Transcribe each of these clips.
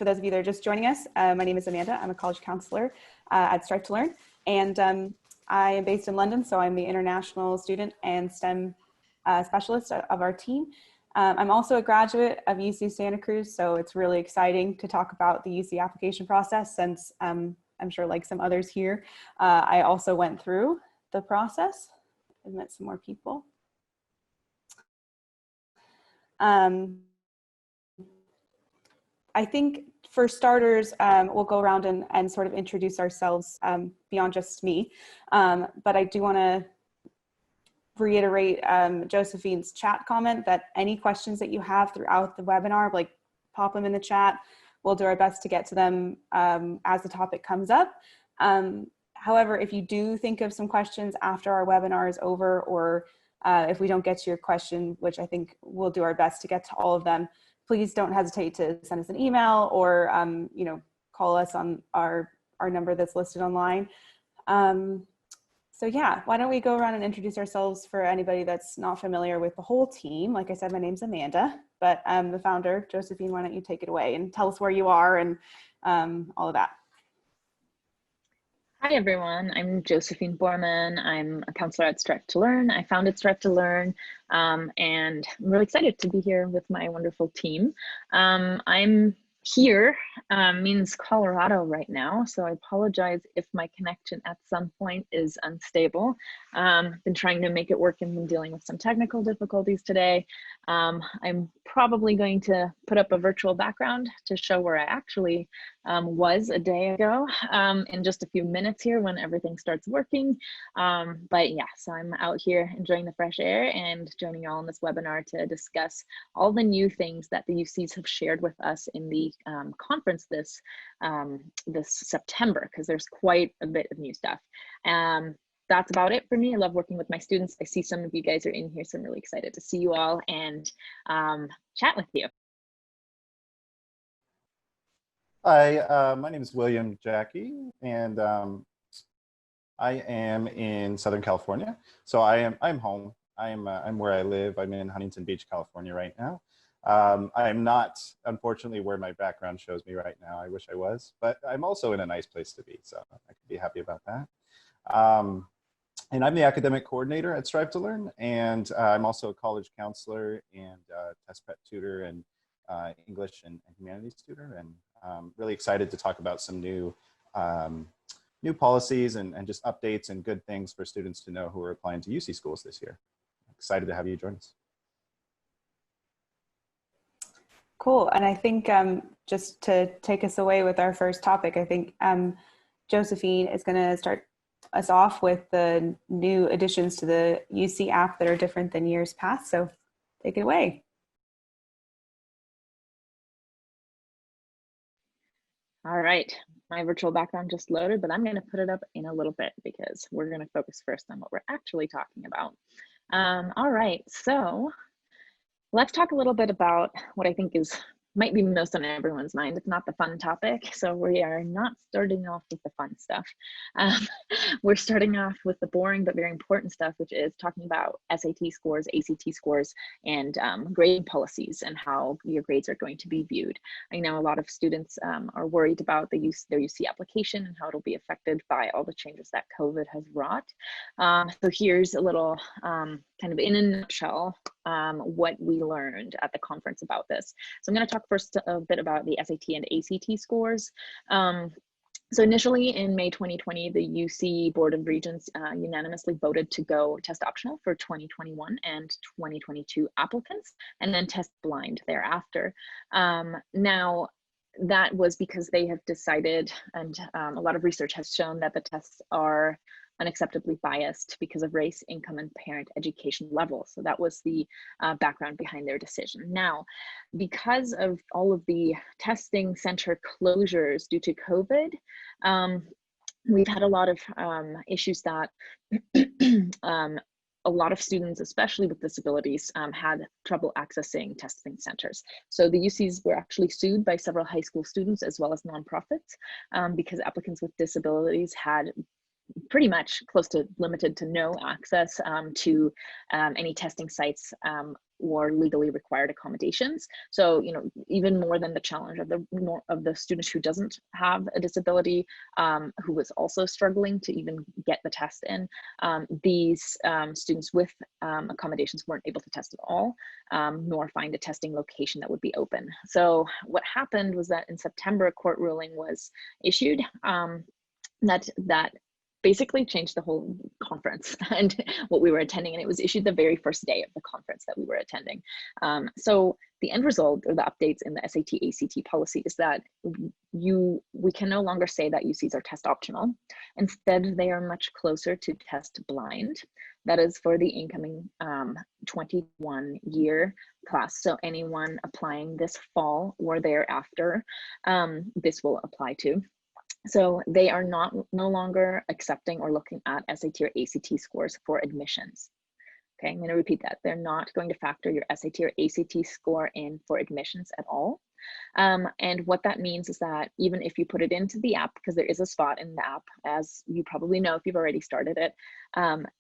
for those of you that are just joining us. My name is Amanda. I'm a college counselor at Strive to Learn, and I am based in London, so I'm the international student and STEM specialist of our team. I'm also a graduate of UC Santa Cruz, so it's really exciting to talk about the UC application process since I'm sure like some others here, I also went through the process. I've met some more people. I think for starters, we'll go around and sort of introduce ourselves beyond just me. But I do want to reiterate Josephine's chat comment that any questions that you have throughout the webinar, like pop them in the chat. We'll do our best to get to them as the topic comes up. However, if you do think of some questions after our webinar is over, or if we don't get to your question, which I think we'll do our best to get to all of them, please don't hesitate to send us an email or you know, call us on our number that's listed online. So yeah, why don't we go around and introduce ourselves for anybody that's not familiar with the whole team. Like I said, my name's Amanda, but I'm the founder. Josephine, why don't you take it away and tell us where you are and all of that. Hi everyone, I'm Josephine Borman. I'm a counselor at Strive to Learn. I founded Strive to Learn, and I'm really excited to be here with my wonderful team. I'm here, means Colorado right now, so I apologize if my connection at some point is unstable. Been trying to make it work and been dealing with some technical difficulties today. I'm probably going to put up a virtual background to show where I actually was a day ago in just a few minutes here when everything starts working. But yeah, so I'm out here enjoying the fresh air and joining you all in this webinar to discuss all the new things that the UCs have shared with us in the conference this September, because there's quite a bit of new stuff. That's about it for me. I love working with my students. I see some of you guys are in here, so I'm really excited to see you all and chat with you. Hi, my name is William Jackie, and I am in Southern California. So I'm home. I'm where I live. I'm in Huntington Beach, California right now. I'm not, unfortunately, where my background shows me right now. I wish I was, but I'm also in a nice place to be, so I could be happy about that. And I'm the academic coordinator at Strive to Learn, and I'm also a college counselor and test prep tutor and English and humanities tutor, and really excited to talk about some new policies and just updates and good things for students to know who are applying to UC schools this year. Excited to have you join us. Cool, and I think just to take us away with our first topic, I think Josephine is going to start us off with the new additions to the UC app that are different than years past. So take it away. All right, my virtual background just loaded, but I'm going to put it up in a little bit because we're going to focus first on what we're actually talking about. All right, so let's talk a little bit about what I think might be most on everyone's mind. It's not the fun topic, so we are not starting off with the fun stuff. We're starting off with the boring but very important stuff, which is talking about SAT scores, ACT scores, and grading policies and how your grades are going to be viewed. I know a lot of students are worried about their UC application and how it'll be affected by all the changes that COVID has wrought. So here's a little kind of in a nutshell what we learned at the conference about this. So I'm going to talk first a bit about the SAT and ACT scores. So initially in May 2020, the UC Board of Regents unanimously voted to go test optional for 2021 and 2022 applicants, and then test blind thereafter. Now, that was because they have decided, and a lot of research has shown that the tests are unacceptably biased because of race, income, and parent education level. So that was the background behind their decision. Now, because of all of the testing center closures due to COVID, we've had a lot of issues that a lot of students, especially with disabilities, had trouble accessing testing centers. So the UCs were actually sued by several high school students as well as nonprofits because applicants with disabilities had pretty much close to limited to no access to any testing sites or legally required accommodations. So, you know, even more than the challenge of the student who doesn't have a disability, who was also struggling to even get the test in, these students with accommodations weren't able to test at all, nor find a testing location that would be open. So what happened was that in September, a court ruling was issued that basically changed the whole conference and what we were attending, and it was issued the very first day of the conference that we were attending. So the end result, or the updates in the SAT ACT policy, is that we can no longer say that UCs are test optional. Instead, they are much closer to test blind. That is for the incoming 21 year class. So anyone applying this fall or thereafter, this will apply to. So they are no longer accepting or looking at SAT or ACT scores for admissions. Okay, I'm going to repeat that. They're not going to factor your SAT or ACT score in for admissions at all. And what that means is that even if you put it into the app, because there is a spot in the app, as you probably know if you've already started it,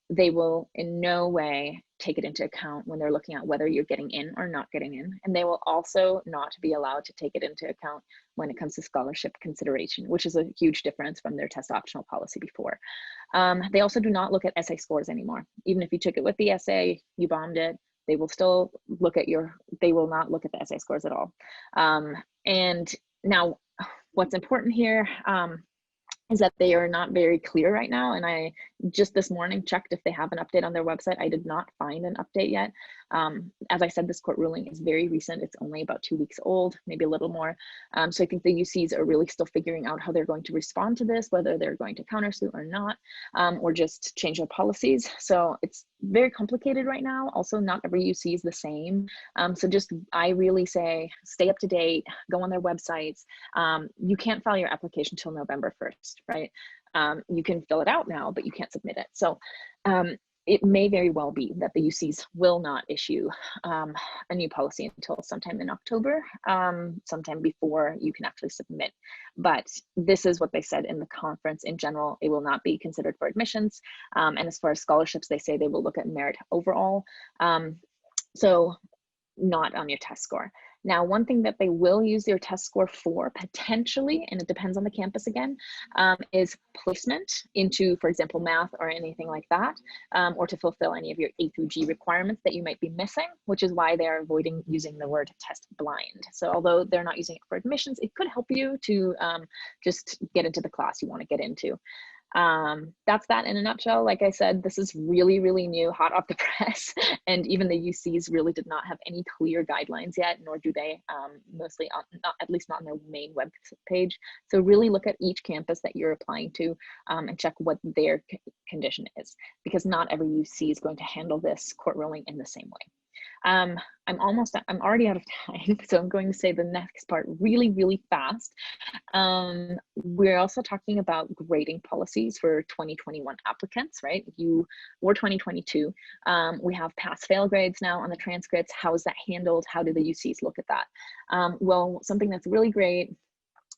they will in no way take it into account when they're looking at whether you're getting in or not getting in. And they will also not be allowed to take it into account when it comes to scholarship consideration, which is a huge difference from their test optional policy before. They also do not look at essay scores anymore. Even if you took it with the essay, you bombed it, they will still look at they will not look at the essay scores at all. And now what's important here is that they are not very clear right now. And I just this morning checked if they have an update on their website. I did not find an update yet. As I said, this court ruling is very recent. It's only about 2 weeks old, maybe a little more. So I think the UCs are really still figuring out how they're going to respond to this, whether they're going to countersue or not, or just change their policies. So it's very complicated right now. Also, not every UC is the same. So just, I really say, stay up to date, go on their websites. You can't file your application till November 1st, right? You can fill it out now, but you can't submit it. So it may very well be that the UCs will not issue a new policy until sometime in October, sometime before you can actually submit. But this is what they said in the conference. In general, it will not be considered for admissions. And as far as scholarships, they say they will look at merit overall. So not on your test score. Now, one thing that they will use your test score for potentially, and it depends on the campus again, is placement into, for example, math or anything like that, or to fulfill any of your A through G requirements that you might be missing, which is why they're avoiding using the word test blind. So although they're not using it for admissions, it could help you to just get into the class you want to get into. That's that in a nutshell. Like I said, this is really, really new, hot off the press, and even the UCs really did not have any clear guidelines yet, nor do they, mostly at least not on their main web page. So really look at each campus that you're applying to and check what their condition is, because not every UC is going to handle this court ruling in the same way. I'm already out of time, so I'm going to say the next part really, really fast. We're also talking about grading policies for 2021 applicants, right? Or 2022. We have pass-fail grades now on the transcripts. How is that handled? How do the UCs look at that? Well, something that's really great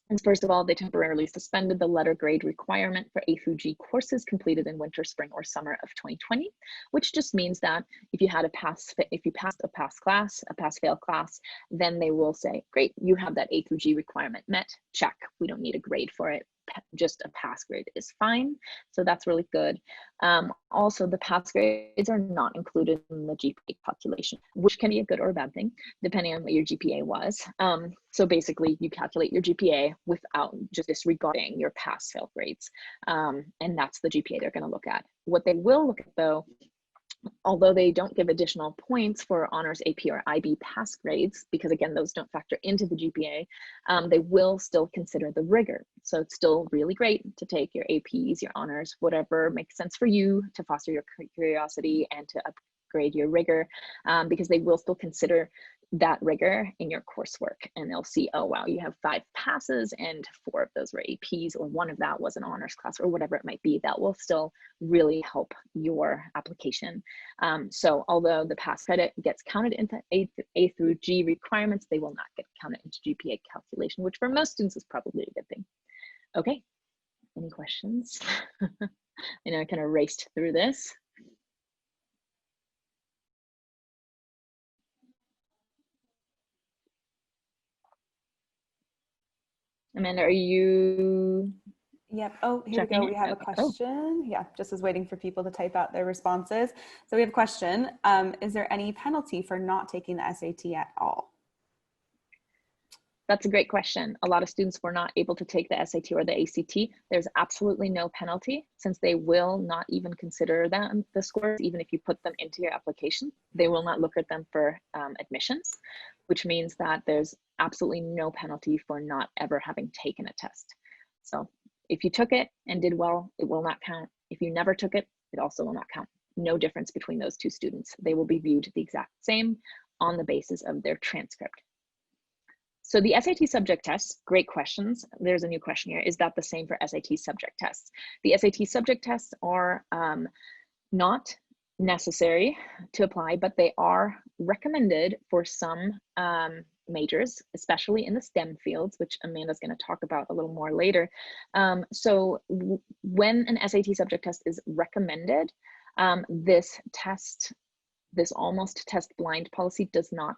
is, first of all, they temporarily suspended the letter grade requirement for A through G courses completed in winter, spring, or summer of 2020, which just means that if you passed a pass-fail class, then they will say, great, you have that A through G requirement met, check. We don't need a grade for it. Just a pass grade is fine. So that's really good. Also, the pass grades are not included in the GPA calculation, which can be a good or a bad thing, depending on what your GPA was. So basically, you calculate your GPA without just disregarding your pass-fail grades. And that's the GPA they're going to look at. What they will look at, though, although they don't give additional points for honors AP or IB pass grades, because again, those don't factor into the GPA, they will still consider the rigor. So it's still really great to take your APs, your honors, whatever makes sense for you to foster your curiosity and to upgrade your rigor, because they will still consider that rigor in your coursework, and they'll see, oh wow, you have 5 passes and 4 of those were APs, or 1 of that was an honors class, or whatever it might be. That will still really help your application. So although the pass credit gets counted into A through G requirements, they will not get counted into GPA calculation, which for most students is probably a good thing. Okay, any questions? And I kind of raced through this. Amanda, are you? Yep. Oh, here we Checking go. it? We have a Okay. Oh. question. Yeah, just was waiting for people to type out their responses. So we have a question. Is there any penalty for not taking the SAT at all? That's a great question. A lot of students were not able to take the SAT or the ACT. There's absolutely no penalty, since they will not even consider them the scores, even if you put them into your application. They will not look at them for admissions, which means that there's absolutely no penalty for not ever having taken a test. So if you took it and did well, it will not count. If you never took it, it also will not count. No difference between those two students. They will be viewed the exact same on the basis of their transcript. So the SAT subject tests, great questions. There's a new question here. Is that the same for SAT subject tests? The SAT subject tests are not necessary to apply, but they are recommended for some majors, especially in the STEM fields, which Amanda's going to talk about a little more later. So when an SAT subject test is recommended, this almost test blind policy does not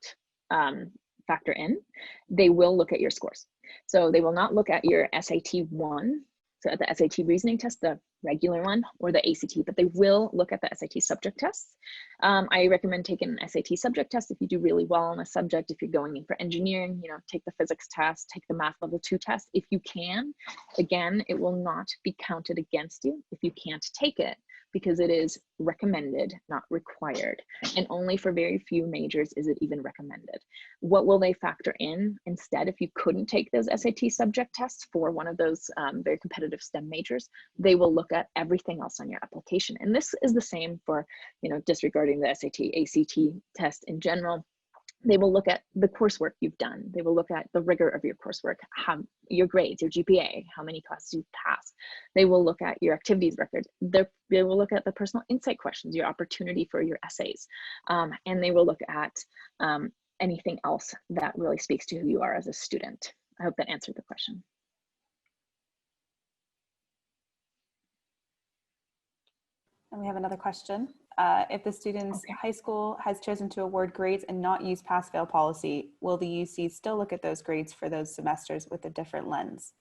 factor in. They will look at your scores. So they will not look at your SAT 1, so at the SAT reasoning test, the regular one, or the ACT, but they will look at the SAT subject tests. I recommend taking an SAT subject test if you do really well on a subject. If you're going in for engineering, take the physics test, take the math level 2 test if you can. Again, it will not be counted against you if you can't take it, because it is recommended, not required. And only for very few majors is it even recommended. What will they factor in instead if you couldn't take those SAT subject tests for one of those very competitive STEM majors? They will look at everything else on your application. And this is the same for, disregarding the SAT, ACT test in general. They will look at the coursework you've done. They will look at the rigor of your coursework, your grades, your GPA, how many classes you've passed. They will look at your activities record. They will look at the personal insight questions, your opportunity for your essays. And they will look at anything else that really speaks to who you are as a student. I hope that answered the question. And we have another question. If the student's high school has chosen to award grades and not use pass-fail policy, will the UC still look at those grades for those semesters with a different lens?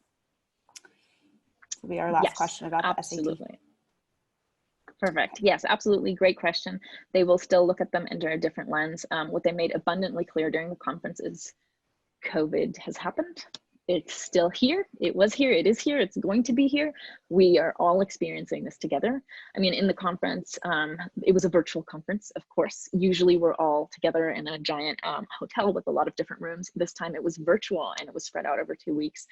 This will be our last question about the SAT. Absolutely. Perfect. Yes, absolutely. Great question. They will still look at them under a different lens. What they made abundantly clear during the conference is COVID has happened. It's still here. It was here. It is here. It's going to be here. We are all experiencing this together. I mean, in the conference, it was a virtual conference, of course. Usually we're all together in a giant hotel with a lot of different rooms. This time it was virtual and it was spread out over 2 weeks.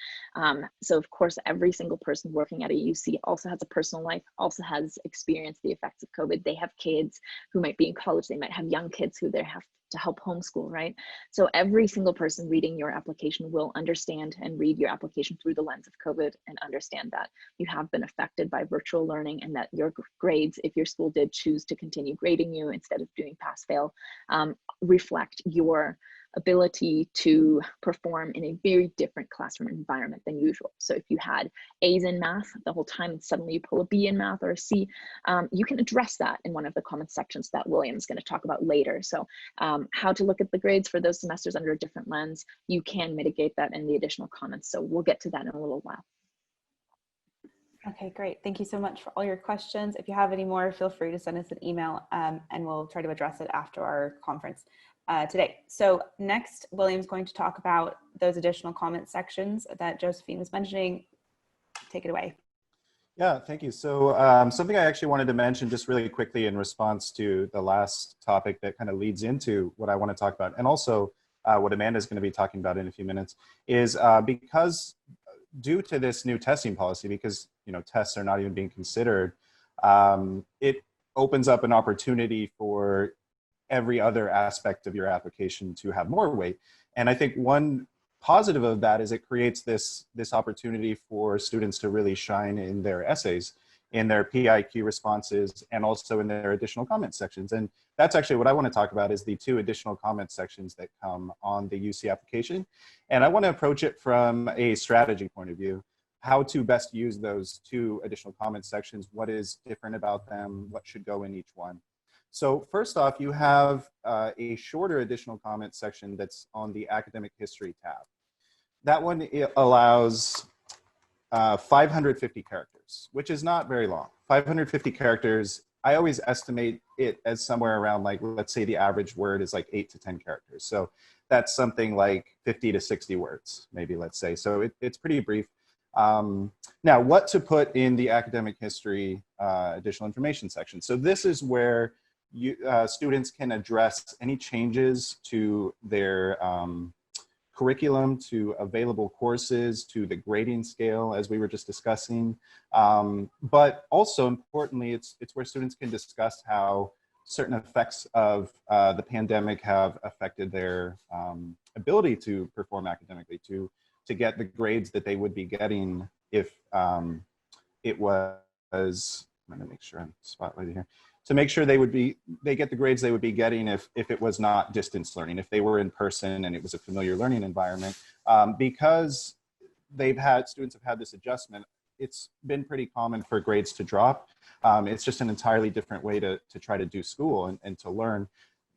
So of course, every single person working at a UC also has a personal life, also has experienced the effects of COVID. They have kids who might be in college. They might have young kids who they have to help homeschool, right? So every single person reading your application will understand and read your application through the lens of COVID and understand that you have been affected by virtual learning and that your grades, if your school did choose to continue grading you instead of doing pass-fail, reflect your ability to perform in a very different classroom environment than usual. So if you had A's in math the whole time and suddenly you pull a B in math or a C, you can address that in one of the comment sections that William's going to talk about later. So how to look at the grades for those semesters under a different lens, you can mitigate that in the additional comments. So we'll get to that in a little while. Okay, great. Thank you so much for all your questions. If you have any more, feel free to send us an email and we'll try to address it after our conference today. So next, William's going to talk about those additional comment sections that Josephine was mentioning. Take it away. Yeah, thank you. So something I actually wanted to mention just really quickly in response to the last topic that kind of leads into what I want to talk about, and also what Amanda's going to be talking about in a few minutes, is because due to this new testing policy, because tests are not even being considered, it opens up an opportunity for every other aspect of your application to have more weight. And I think one positive of that is it creates this opportunity for students to really shine in their essays, in their PIQ responses, and also in their additional comment sections. And that's actually what I want to talk about, is the 2 additional comment sections that come on the UC application. And I want to approach it from a strategy point of view. how to best use those two additional comment sections, what is different about them, what should go in each one. So first off, you have a shorter additional comment section that's on the academic history tab. That one allows 550 characters, which is not very long. 550 characters, I always estimate it as somewhere around, like, let's say the average word is like 8 to 10 characters. So that's something like 50 to 60 words, maybe, let's say. So it's pretty brief. Now, what to put in the academic history additional information section. So this is where students can address any changes to their curriculum, to available courses, to the grading scale, as we were just discussing. But also importantly, it's where students can discuss how certain effects of the pandemic have affected their ability to perform academically, to get the grades that they would be getting if it was, I'm gonna make sure I'm spotlighted here, to make sure they get the grades they would be getting if it was not distance learning, if they were in person and it was a familiar learning environment. Because students have had this adjustment, it's been pretty common for grades to drop. It's just an entirely different way to try to do school and to learn.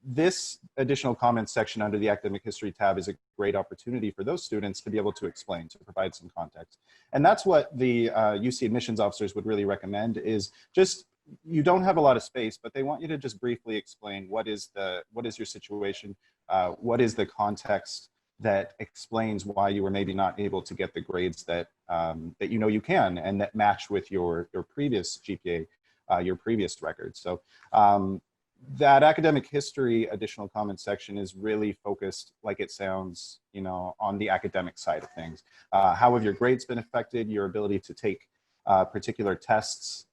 This additional comments section under the academic history tab is a great opportunity for those students to be able to explain, to provide some context. And that's what the UC admissions officers would really recommend, is just, you don't have a lot of space, but they want you to just briefly explain what is your situation, what is the context that explains why you were maybe not able to get the grades that that you know you can, and that match with your previous GPA, your previous record. So that academic history additional comment section is really focused, like it sounds, you know, on the academic side of things. How have your grades been affected, your ability to take particular tests,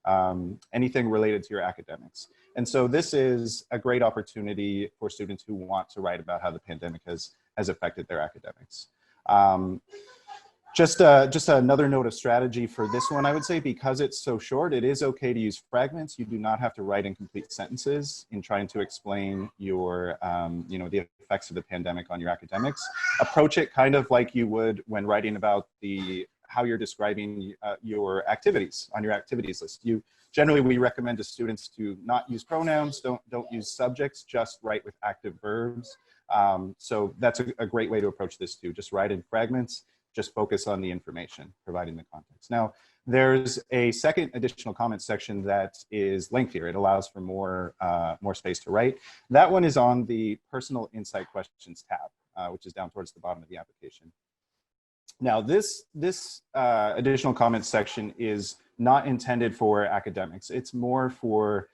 anything related to your academics. And so this is a great opportunity for students who want to write about how the pandemic has affected their academics. Just another note of strategy for this one, I would say, because it's so short, it is okay to use fragments. You do not have to write incomplete sentences in trying to explain your, you know, the effects of the pandemic on your academics. Approach it kind of like you would when writing about how you're describing your activities on your activities list. Generally, we recommend to students to not use pronouns, don't use subjects, just write with active verbs. So that's a great way to approach this too. Just write in fragments, just focus on the information, providing the context. Now, there's a second additional comment section that is lengthier. It allows for more space to write. That one is on the personal insight questions tab, which is down towards the bottom of the application. Now, this additional comment section is not intended for academics. It's more for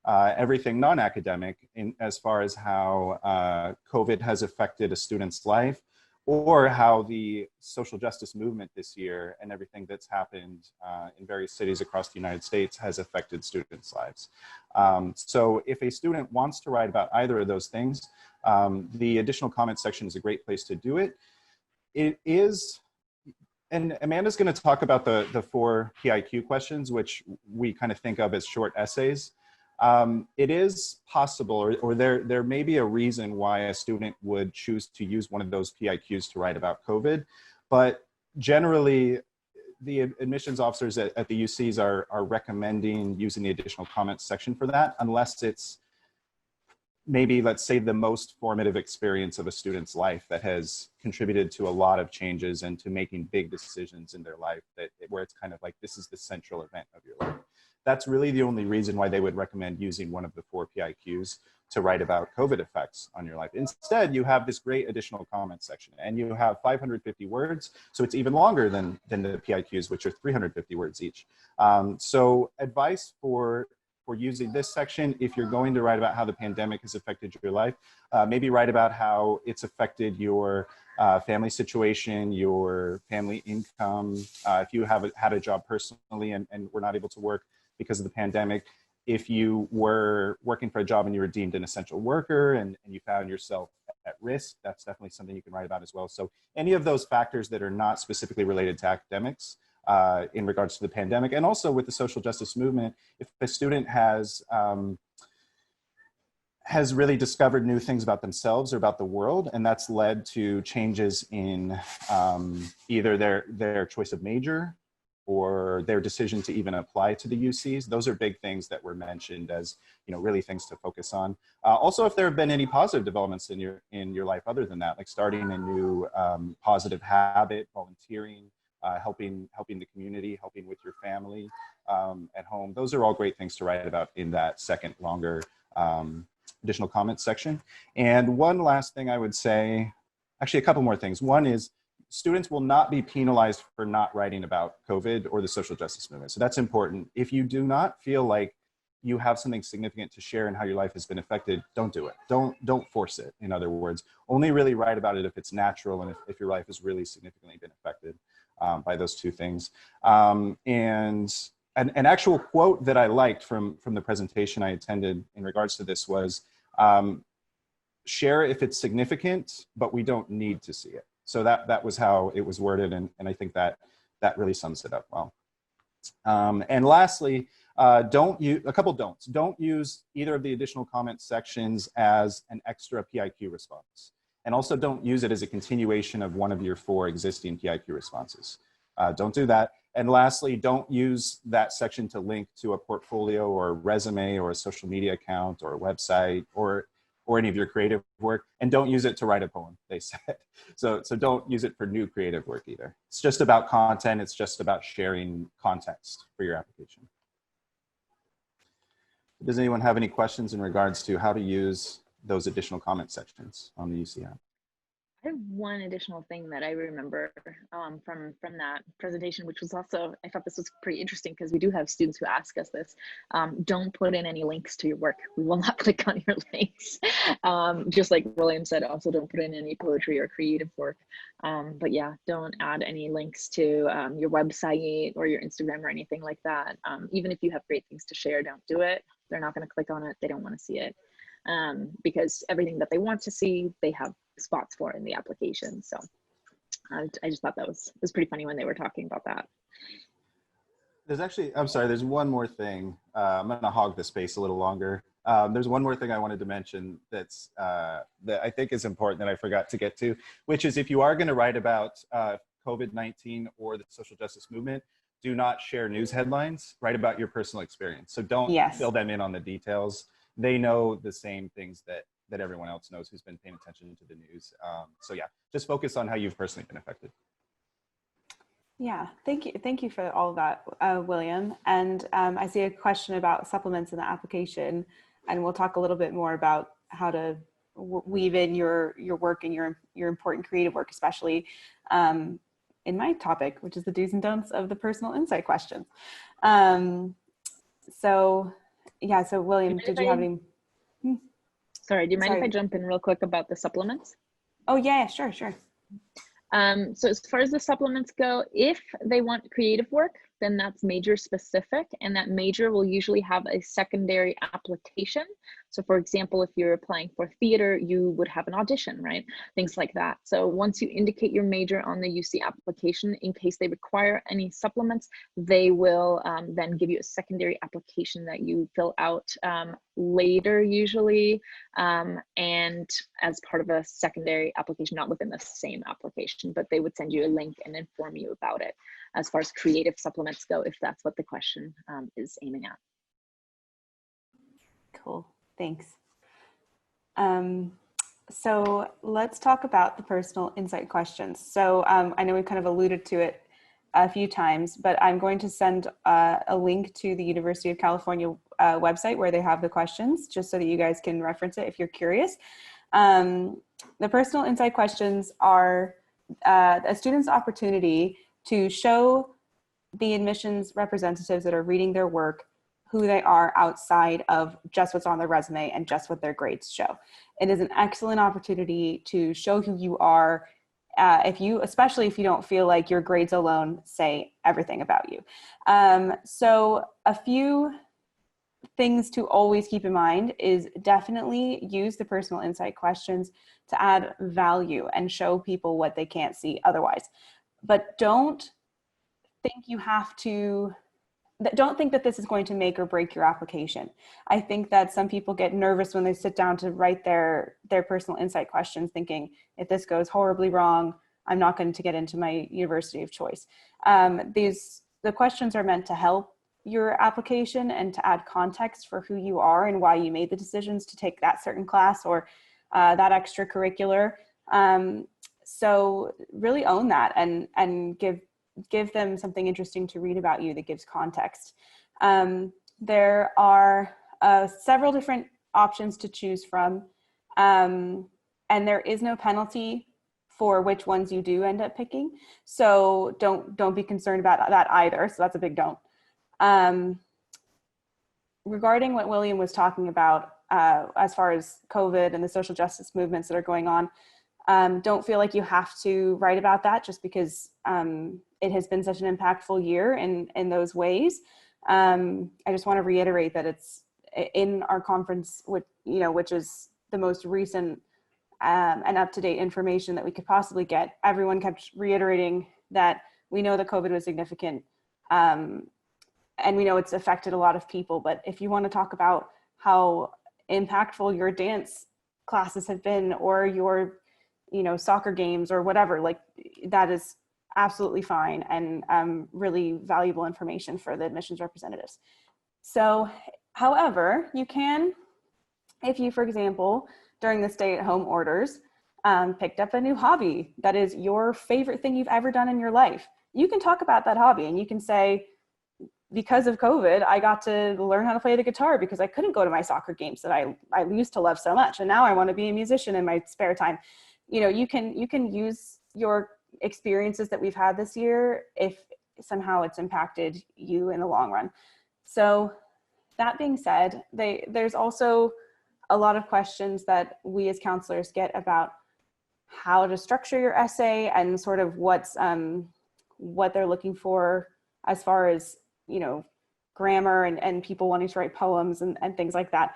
everything non-academic, as far as how COVID has affected a student's life, or how the social justice movement this year and everything that's happened in various cities across the United States has affected students' lives. So if a student wants to write about either of those things, the additional comment section is a great place to do it. It is, and Amanda's going to talk about the 4 PIQ questions, which we kind of think of as short essays. It is possible, or there may be a reason why a student would choose to use one of those PIQs to write about COVID, but generally the admissions officers at the UCs are recommending using the additional comments section for that, unless it's maybe, let's say, the most formative experience of a student's life that has contributed to a lot of changes and to making big decisions in their life, where it's kind of like, this is the central event of your life. That's really the only reason why they would recommend using one of the 4 PIQs to write about COVID effects on your life. Instead, you have this great additional comment section, and you have 550 words, so it's even longer than the PIQs, which are 350 words each. So advice for using this section, if you're going to write about how the pandemic has affected your life, maybe write about how it's affected your family situation, your family income. If you have had a job personally and were not able to work because of the pandemic, if you were working for a job and you were deemed an essential worker and you found yourself at risk, that's definitely something you can write about as well. So any of those factors that are not specifically related to academics in regards to the pandemic, and also with the social justice movement, if a student has really discovered new things about themselves or about the world, and that's led to changes in either their choice of major, or their decision to even apply to the UCs. Those are big things that were mentioned as, really things to focus on. Also, if there have been any positive developments in your life other than that, like starting a new positive habit, volunteering, helping the community, helping with your family at home. Those are all great things to write about in that second, longer additional comments section. And one last thing I would say, actually a couple more things. One is students will not be penalized for not writing about COVID or the social justice movement. So that's important. If you do not feel like you have something significant to share and how your life has been affected, don't do it. Don't force it, in other words. Only really write about it if it's natural and if your life has really significantly been affected by those two things. And an actual quote that I liked from the presentation I attended in regards to this was, share if it's significant, but we don't need to see it. So that was how it was worded, and I think that really sums it up well. And lastly, don't use a couple don'ts. Don't use either of the additional comment sections as an extra PIQ response. And also don't use it as a continuation of one of your 4 existing PIQ responses. Don't do that. And lastly, don't use that section to link to a portfolio or a resume or a social media account or a website or any of your creative work. And don't use it to write a poem, they said. So don't use it for new creative work either. It's just about content. It's just about sharing context for your application. Does anyone have any questions in regards to how to use those additional comment sections on the UC app? I have one additional thing that I remember from that presentation, which was also, I thought this was pretty interesting because we do have students who ask us this. Don't put in any links to your work. We will not click on your links. Just like William said, also don't put in any poetry or creative work. But yeah, don't add any links to your website or your Instagram or anything like that. Even if you have great things to share, don't do it. They're not going to click on it. They don't want to see it. Because everything that they want to see, they have spots for in the application. So I just thought that was pretty funny when they were talking about that. There's actually, I'm sorry, there's one more thing. I'm going to hog the space a little longer. There's one more thing I wanted to mention that I think is important that I forgot to get to, which is if you are going to write about COVID-19 or the social justice movement, do not share news headlines. Write about your personal experience. So don't fill them in on the details. They know the same things that everyone else knows who's been paying attention to the news. So yeah, just focus on how you've personally been affected. Yeah, thank you for all of that, William. And I see a question about supplements in the application, and we'll talk a little bit more about how to weave in your work and your important creative work, especially in my topic, which is the do's and don'ts of the personal insight questions. So yeah, so William, did you have any? Sorry, do you mind if I jump in real quick about the supplements? Oh yeah, sure. So as far as the supplements go, if they want creative work, then that's major specific, and that major will usually have a secondary application. So for example, if you're applying for theater, you would have an audition, right? Things like that. So once you indicate your major on the UC application, in case they require any supplements, they will then give you a secondary application that you fill out later usually, and as part of a secondary application, not within the same application, but they would send you a link and inform you about it as far as creative supplements go, if that's what the question is aiming at. Cool, thanks. So let's talk about the personal insight questions. So I know we've kind of alluded to it a few times, but I'm going to send a link to the University of California website where they have the questions, just so that you guys can reference it if you're curious. The personal insight questions are a student's opportunity to show the admissions representatives that are reading their work who they are outside of just what's on their resume and just what their grades show. It is an excellent opportunity to show who you are, especially if you don't feel like your grades alone say everything about you. So a few things to always keep in mind is definitely use the personal insight questions to add value and show people what they can't see otherwise. But don't think that this is going to make or break your application. I think that some people get nervous when they sit down to write their personal insight questions, thinking if this goes horribly wrong, I'm not going to get into my university of choice. the questions are meant to help your application and to add context for who you are and why you made the decisions to take that certain class or that extracurricular. So really own that and give them something interesting to read about you that gives context. There are several different options to choose from, and there is no penalty for which ones you do end up picking. So don't be concerned about that either. So that's a big don't. Regarding what William was talking about, as far as COVID and the social justice movements that are going on, don't feel like you have to write about that just because it has been such an impactful year in those ways. I just want to reiterate that it's in our conference, which is the most recent and up-to-date information that we could possibly get. Everyone kept reiterating that we know that COVID was significant, and we know it's affected a lot of people, but if you want to talk about how impactful your dance classes have been or your soccer games or whatever, like that is absolutely fine and really valuable information for the admissions representatives. So, however, you can, if you, for example, during the stay-at-home orders, picked up a new hobby that is your favorite thing you've ever done in your life, you can talk about that hobby and you can say, because of COVID, I got to learn how to play the guitar because I couldn't go to my soccer games that I used to love so much. And now I want to be a musician in my spare time. You can use your experiences that we've had this year if somehow it's impacted you in the long run. So that being said, there's also a lot of questions that we as counselors get about how to structure your essay and sort of what they're looking for as far as grammar and people wanting to write poems and things like that.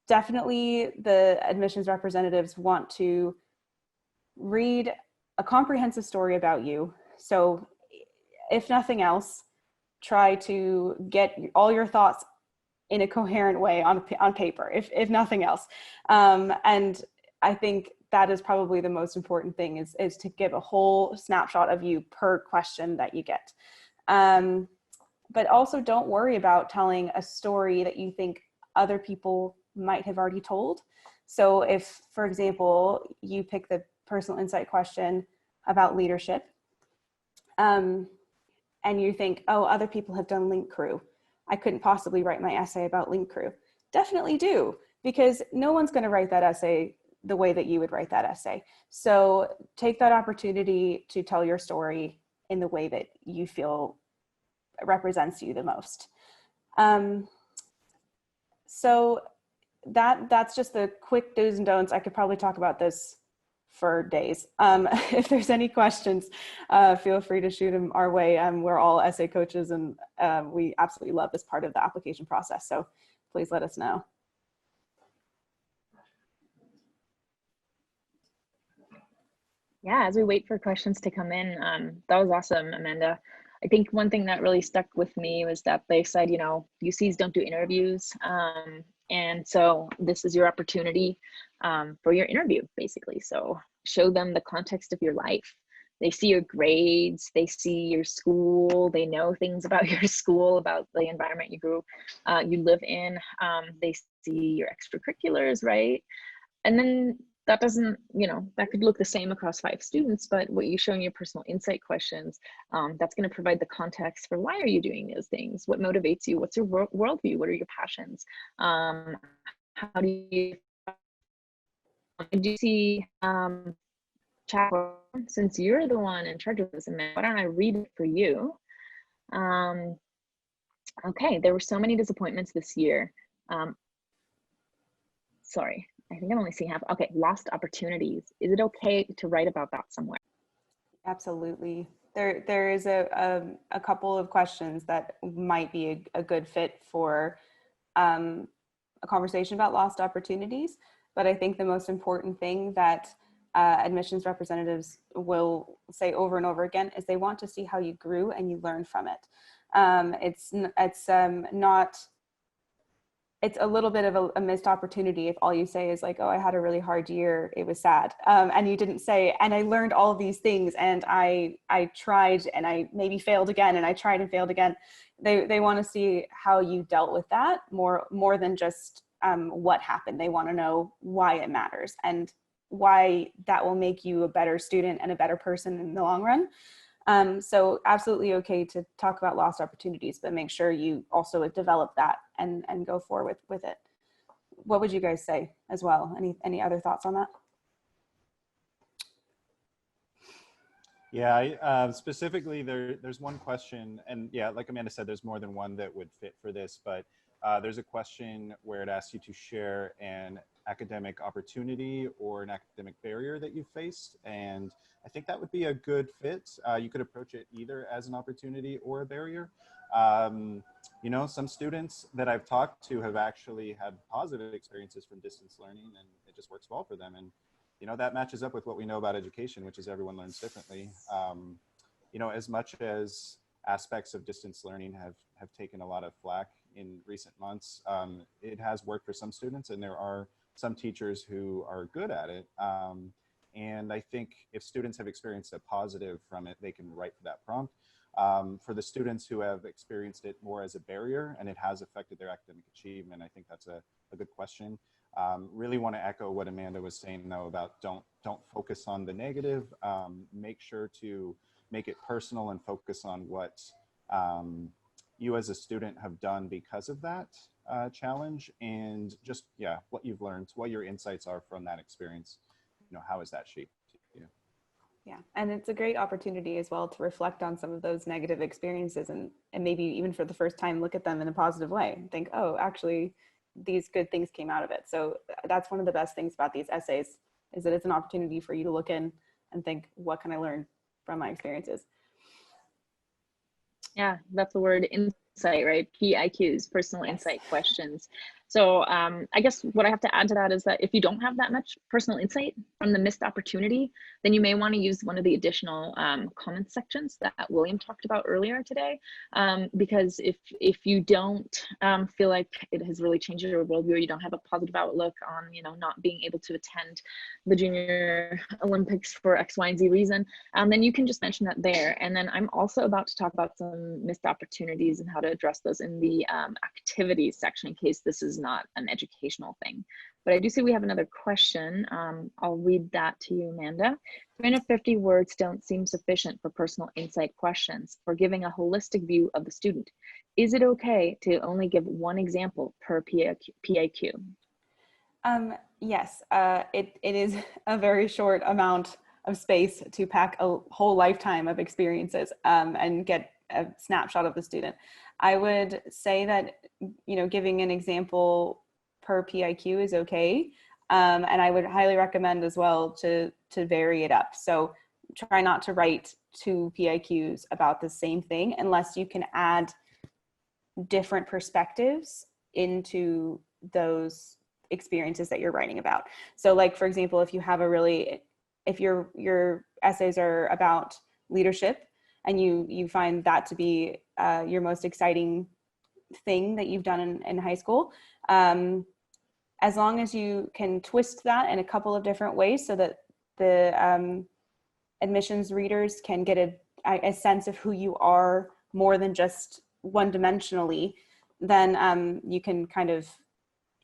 Definitely the admissions representatives want to read a comprehensive story about you. So if nothing else, try to get all your thoughts in a coherent way on paper, if nothing else. And I think that is probably the most important thing is to give a whole snapshot of you per question that you get. But also don't worry about telling a story that you think other people might have already told. So if, for example, you pick the personal insight question about leadership, and you think, oh, other people have done link crew, I couldn't possibly write my essay about link crew. Definitely do, because no one's going to write that essay the way that you would write that essay. So take that opportunity to tell your story in the way that you feel represents you the most. So that's just the quick do's and don'ts. I could probably talk about this for days. If there's any questions, feel free to shoot them our way. We're all essay coaches and we absolutely love this part of the application process. So please let us know. Yeah, as we wait for questions to come in, that was awesome, Amanda. I think one thing that really stuck with me was that they said, UCs don't do interviews. And so this is your opportunity for your interview, basically. So show them the context of your life. They see your grades, they see your school, they know things about your school, about the environment you live in. They see your extracurriculars, right? And then that doesn't, that could look the same across 5 students, but what you show in your personal insight questions, that's going to provide the context for why are you doing those things? What motivates you? What's your worldview? What are your passions? How do you see chat, since you're the one in charge of this, why don't I read it for you? Okay, there were so many disappointments this year. Sorry, I think I'm only seeing half. Okay, lost opportunities. Is it okay to write about that somewhere? Absolutely. There is a couple of questions that might be a good fit for a conversation about lost opportunities. But I think the most important thing that admissions representatives will say over and over again is they want to see how you grew and you learned from it. It's not it's a little bit of a missed opportunity if all you say is like, oh, I had a really hard year, it was sad. And you didn't say, and I learned all of these things, and I tried, and I maybe failed again, and I tried and failed again. They want to see how you dealt with that more than just what happened. They want to know why it matters and why that will make you a better student and a better person in the long run. So absolutely okay to talk about lost opportunities, but make sure you also develop that and go forward with it. What would you guys say as well? Any other thoughts on that? Yeah, specifically there's one question, and yeah, like Amanda said, there's more than one that would fit for this, but there's a question where it asks you to share an academic opportunity or an academic barrier that you faced. And I think that would be a good fit. You could approach it either as an opportunity or a barrier. You know, some students that I've talked to have actually had positive experiences from distance learning, and it just works well for them. And, you know, that matches up with what we know about education, which is everyone learns differently. You know, as much as aspects of distance learning have taken a lot of flack in recent months, it has worked for some students, and there are some teachers who are good at it. And I think if students have experienced a positive from it, they can write for that prompt. For the students who have experienced it more as a barrier and it has affected their academic achievement, I think that's a good question. Really want to echo what Amanda was saying though about don't focus on the negative. Make sure to make it personal and focus on what you as a student have done because of that challenge, and just, yeah, what you've learned, what your insights are from that experience. You know, how has that shaped you? Yeah, and it's a great opportunity as well to reflect on some of those negative experiences and maybe even for the first time look at them in a positive way and think, oh, actually these good things came out of it. So that's one of the best things about these essays, is that it's an opportunity for you to look in and think, what can I learn from my experiences? Yeah, that's the word, insight, right? PIQs, personal insight questions. So I guess what I have to add to that is that if you don't have that much personal insight from the missed opportunity, then you may want to use one of the additional comment sections that William talked about earlier today. Because if you don't feel like it has really changed your worldview, or you don't have a positive outlook on, you know, not being able to attend the Junior Olympics for X, Y, and Z reason, then you can just mention that there. And then I'm also about to talk about some missed opportunities and how to address those in the activities section, in case this is not an educational thing. But I do see we have another question. I'll read that to you, Amanda. 350 words don't seem sufficient for personal insight questions for giving a holistic view of the student. Is it okay to only give one example per PIQ? Yes, it is a very short amount of space to pack a whole lifetime of experiences and get a snapshot of the student. I would say that, you know, giving an example per PIQ is okay. And I would highly recommend as well to vary it up. So try not to write 2 PIQs about the same thing unless you can add different perspectives into those experiences that you're writing about. So like, for example, if you have if your essays are about leadership and you find that to be your most exciting thing that you've done in high school, as long as you can twist that in a couple of different ways so that the admissions readers can get a sense of who you are more than just one-dimensionally, then you can kind of,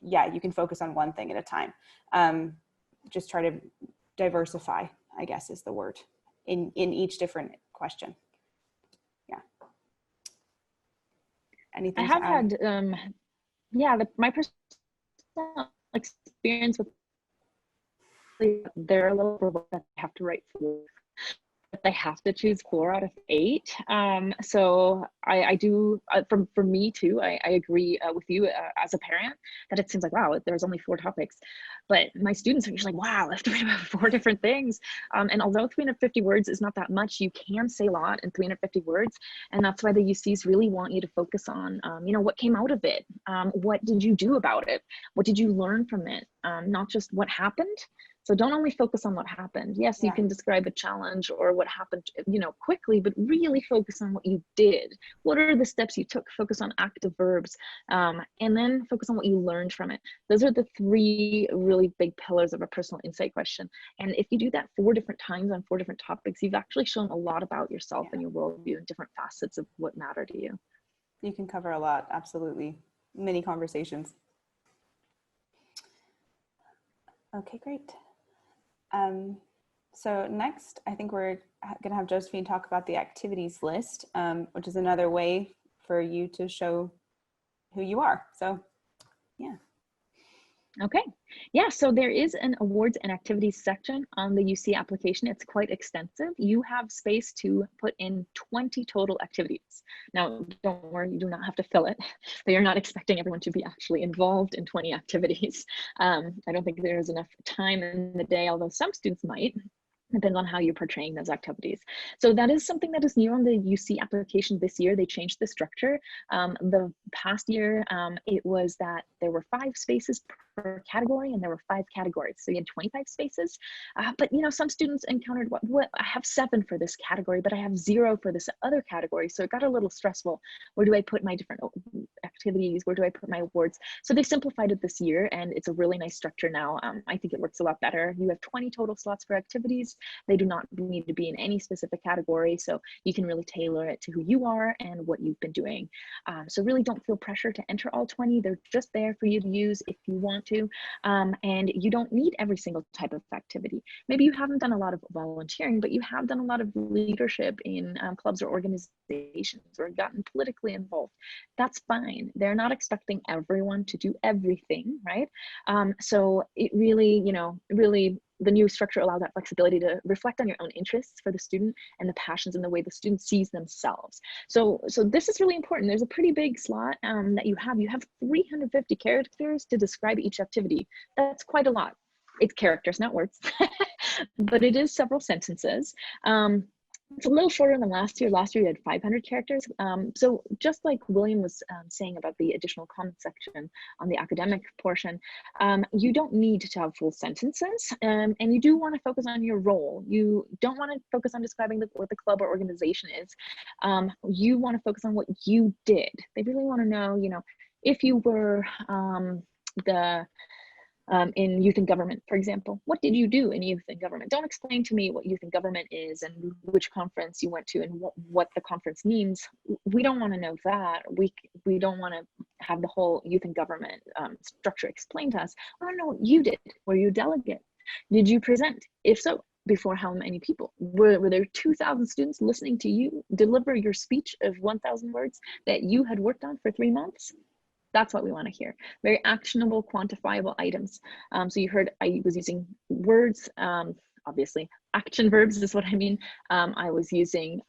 yeah, you can focus on one thing at a time. Just try to diversify, I guess is the word, in each different question. Yeah. Anything I have to add? had, yeah, my personal experience with, they're a little provoked that they have to write 4, but they have to choose 4 out of 8. So I do, for me too, I agree with you as a parent that it seems like, wow, there's only 4 topics. But my students are usually like, wow, I have to write about 4 different things. And although 350 words is not that much, you can say a lot in 350 words. And that's why the UCs really want you to focus on, you know, what came out of it? What did you do about it? What did you learn from it? Not just what happened. So don't only focus on what happened. Yes, you can describe a challenge or what happened, you know, quickly, but really focus on what you did. What are the steps you took? Focus on active verbs, and then focus on what you learned from it. Those are the 3 really big pillars of a personal insight question. And if you do that 4 different times on 4 different topics, you've actually shown a lot about yourself and your worldview and different facets of what matter to you. You can cover a lot, absolutely. Many conversations. Okay, great. So next, I think we're going to have Josephine talk about the activities list, which is another way for you to show who you are. So, yeah. Okay, yeah, so there is an awards and activities section on the UC application. It's quite extensive. You have space to put in 20 total activities. Now, don't worry, you do not have to fill it. They are not expecting everyone to be actually involved in 20 activities. I don't think there's enough time in the day, although some students might. Depends on how you're portraying those activities. So that is something that is new on the UC application this year. They changed the structure. The past year, it was that there were 5 spaces per category and there were 5 categories. So you had 25 spaces. But you know, some students encountered what I have 7 for this category, but I have 0 for this other category. So it got a little stressful. Where do I put my different activities? Where do I put my awards? So they simplified it this year and it's a really nice structure now. I think it works a lot better. You have 20 total slots for activities. They do not need to be in any specific category, so you can really tailor it to who you are and what you've been doing. So really don't feel pressure to enter all 20. They're just there for you to use if you want to, and you don't need every single type of activity. Maybe you haven't done a lot of volunteering, but you have done a lot of leadership in clubs or organizations or gotten politically involved. That's fine. They're not expecting everyone to do everything, right? So it really, you know, the new structure allows that flexibility to reflect on your own interests for the student and the passions and the way the student sees themselves. So this is really important. There's a pretty big slot that you have. You have 350 characters to describe each activity. That's quite a lot. It's characters, not words, but it is several sentences. It's a little shorter than last year. Last year you had 500 characters. So just like William was saying about the additional comment section on the academic portion, you don't need to have full sentences, and you do want to focus on your role. You don't want to focus on describing what the club or organization is. You want to focus on what you did. They really want to know, you know, if you were in youth and government, for example, what did you do in youth and government? Don't explain to me what youth and government is and which conference you went to and what the conference means. We don't want to know that. We don't want to have the whole youth and government structure explained to us. I want to know what you did. Were you a delegate? Did you present? If so, before how many people? Were there 2,000 students listening to you deliver your speech of 1,000 words that you had worked on for 3 months? That's what we want to hear. Very actionable, quantifiable items. So you heard I was using words, obviously. Action verbs is what I mean. I was using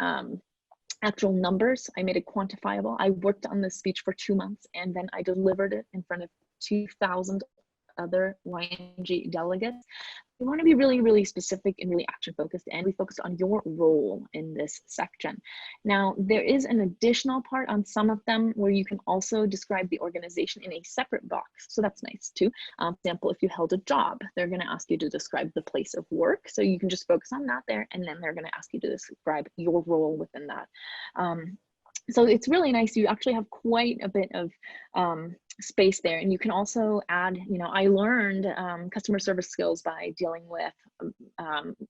actual numbers. I made it quantifiable. I worked on this speech for 2 months and then I delivered it in front of 2,000 other YNG delegates. We want to be really, really specific and really action focused, and we focus on your role in this section. Now, there is an additional part on some of them where you can also describe the organization in a separate box. So that's nice too. For example, if you held a job, they're going to ask you to describe the place of work. So you can just focus on that there, and then they're going to ask you to describe your role within that. So it's really nice. You actually have quite a bit of space there, and you can also add, you know, I learned customer service skills by dealing with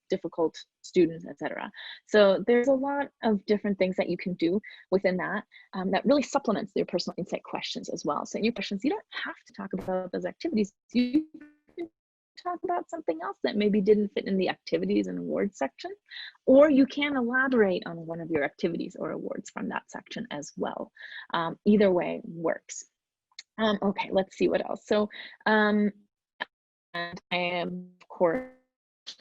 difficult students, etc. So there's a lot of different things that you can do within that that really supplements their personal insight questions as well. So in your questions, you don't have to talk about those activities. You can talk about something else that maybe didn't fit in the activities and awards section, or you can elaborate on one of your activities or awards from that section as well. Either way works. Okay, let's see what else. So, and I am, of course,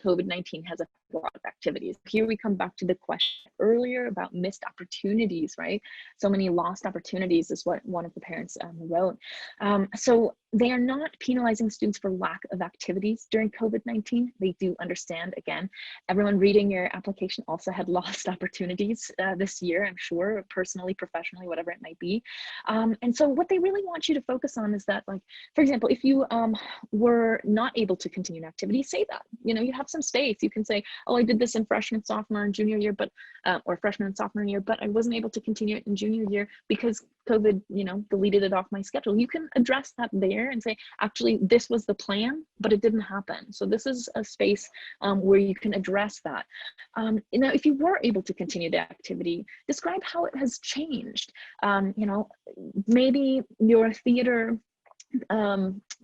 COVID-19 has a lot of activities. Here we come back to the question earlier about missed opportunities, right? So many lost opportunities is what one of the parents wrote. So they are not penalizing students for lack of activities during COVID-19. They do understand, again, everyone reading your application also had lost opportunities this year, I'm sure, personally, professionally, whatever it might be. And so what they really want you to focus on is that, like, for example, if you were not able to continue an activity, say that, you know, you have some space. You can say, oh, I did this in freshman, sophomore, and junior year, but, or freshman and sophomore year, but I wasn't able to continue it in junior year because COVID, you know, deleted it off my schedule. You can address that there and say, actually, this was the plan, but it didn't happen. So this is a space where you can address that. You know, if you were able to continue the activity, describe how it has changed. You know, maybe your theater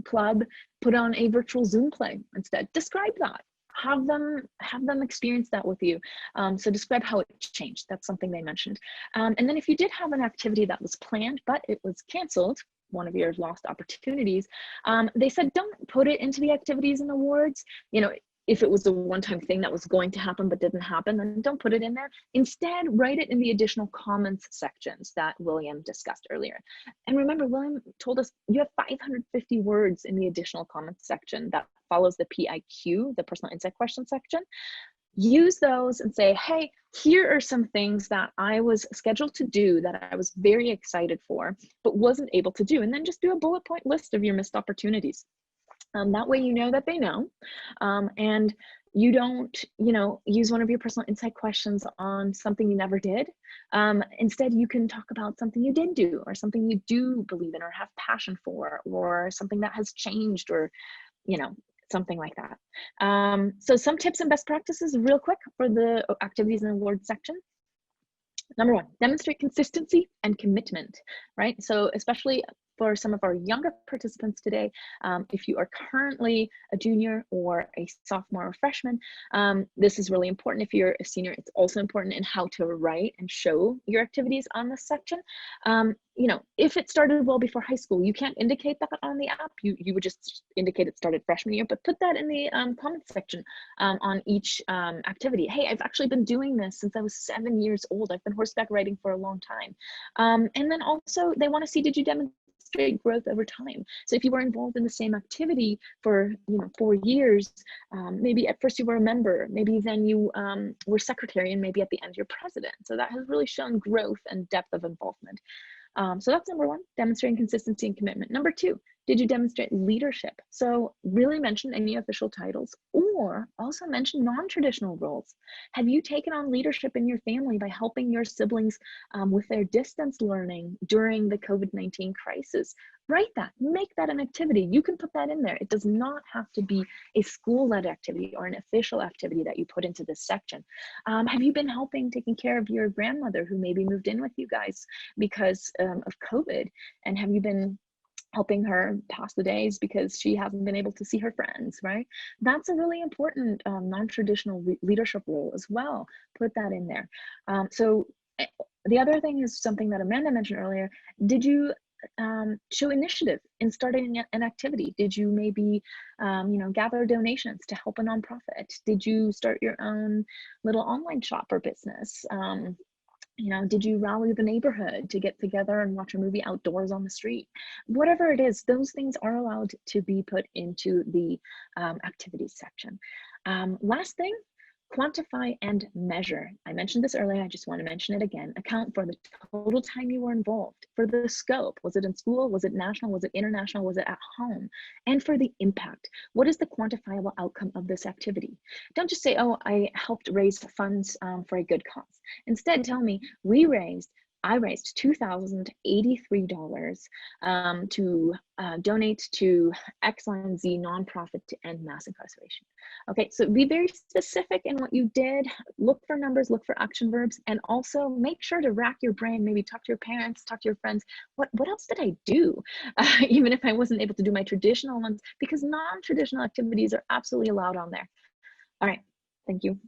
club put on a virtual Zoom play instead. Describe that. Have them experience that with you. So describe how it changed. That's something they mentioned. And then if you did have an activity that was planned, but it was canceled, one of your lost opportunities, they said, don't put it into the activities and awards. You know, if it was a one-time thing that was going to happen but didn't happen, then don't put it in there. Instead, write it in the additional comments sections that William discussed earlier. And remember, William told us you have 550 words in the additional comments section that follows the PIQ, the personal insight question section. Use those and say, hey, here are some things that I was scheduled to do that I was very excited for, but wasn't able to do. And then just do a bullet point list of your missed opportunities. That way you know that they know, and you don't, you know, use one of your personal insight questions on something you never did. Instead, you can talk about something you did do, or something you do believe in or have passion for, or something that has changed, or, you know, something like that. So some tips and best practices real quick for the activities and awards section. Number one, demonstrate consistency and commitment, right? So especially for some of our younger participants today, if you are currently a junior or a sophomore or freshman, this is really important. If you're a senior, it's also important in how to write and show your activities on this section. You know, if it started well before high school, you can't indicate that on the app. You would just indicate it started freshman year, but put that in the comments section on each activity. Hey, I've actually been doing this since I was 7 years old. I've been horseback riding for a long time. And then also they want to see, did you demonstrate growth over time? So if you were involved in the same activity for 4 years, maybe at first you were a member, maybe then you were secretary, and maybe at the end you're president. So that has really shown growth and depth of involvement. So that's number one, demonstrating consistency and commitment. Number two, did you demonstrate leadership? So really mention any official titles, or also mention non-traditional roles. Have you taken on leadership in your family by helping your siblings with their distance learning during the COVID-19 crisis? Write that, make that an activity. You can put that in there. It does not have to be a school-led activity or an official activity that you put into this section. Have you been helping taking care of your grandmother who maybe moved in with you guys because of COVID? And have you been helping her pass the days because she hasn't been able to see her friends, right? That's a really important non-traditional leadership role as well. Put that in there. So the other thing is something that Amanda mentioned earlier. Did you show initiative in starting an activity? Did you maybe, gather donations to help a nonprofit? Did you start your own little online shop or business? Did you rally the neighborhood to get together and watch a movie outdoors on the street? Whatever it is, those things are allowed to be put into the activities section. Last thing, quantify and measure. I mentioned this earlier, I just want to mention it again. Account for the total time you were involved, for the scope. Was it in school? Was it national? Was it international? Was it at home? And for the impact. What is the quantifiable outcome of this activity? Don't just say, oh, I helped raise funds for a good cause. Instead, tell me, I raised $2,083 to donate to X, Y, and Z nonprofit to end mass incarceration. Okay, so be very specific in what you did. Look for numbers, look for action verbs, and also make sure to rack your brain. Maybe talk to your parents, talk to your friends. What else did I do? Even if I wasn't able to do my traditional ones, because non-traditional activities are absolutely allowed on there. All right, thank you.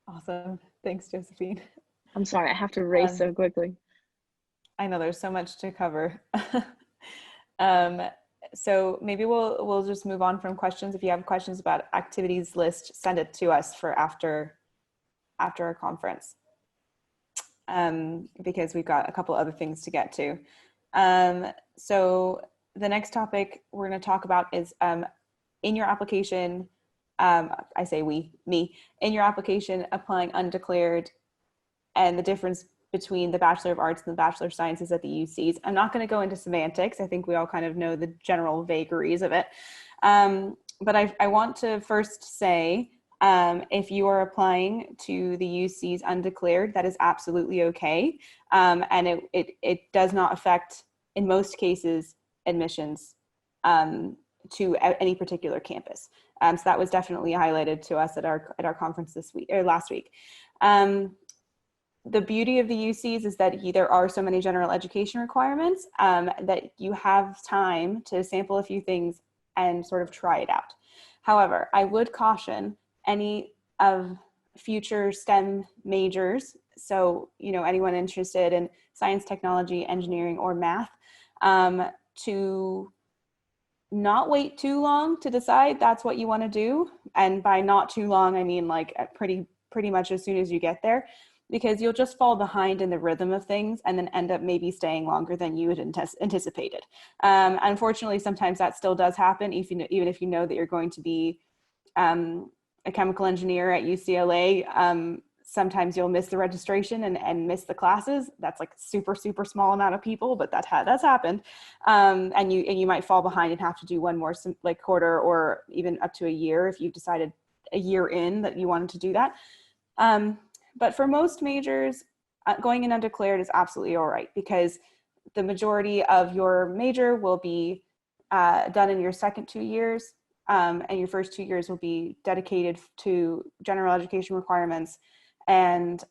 Awesome. Thanks, Josephine. I'm sorry, I have to race so quickly. I know there's so much to cover. So maybe we'll just move on from questions. If you have questions about activities list, send it to us for after our conference, because we've got a couple other things to get to. So the next topic we're going to talk about is in your application, I say me, in your application applying undeclared and the difference between the Bachelor of Arts and the Bachelor of Sciences at the UCs. I'm not going to go into semantics. I think we all kind of know the general vagaries of it. But I want to first say, if you are applying to the UCs undeclared, that is absolutely okay. And it does not affect, in most cases, admissions to any particular campus. So that was definitely highlighted to us at our conference this week or last week. The beauty of the UCs is that there are so many general education requirements that you have time to sample a few things and sort of try it out. However, I would caution any of future STEM majors, so anyone interested in science, technology, engineering, or math, to not wait too long to decide that's what you want to do. And by not too long, I mean like pretty much as soon as you get there, because you'll just fall behind in the rhythm of things and then end up maybe staying longer than you had anticipated. Unfortunately, sometimes that still does happen, even if you know that you're going to be a chemical engineer at UCLA. Sometimes you'll miss the registration and miss the classes. That's like super small amount of people, but that's happened. And you might fall behind and have to do one more like quarter or even up to a year if you've decided a year in that you wanted to do that. But for most majors, going in undeclared is absolutely all right, because the majority of your major will be done in your second 2 years, and your first 2 years will be dedicated to general education requirements, and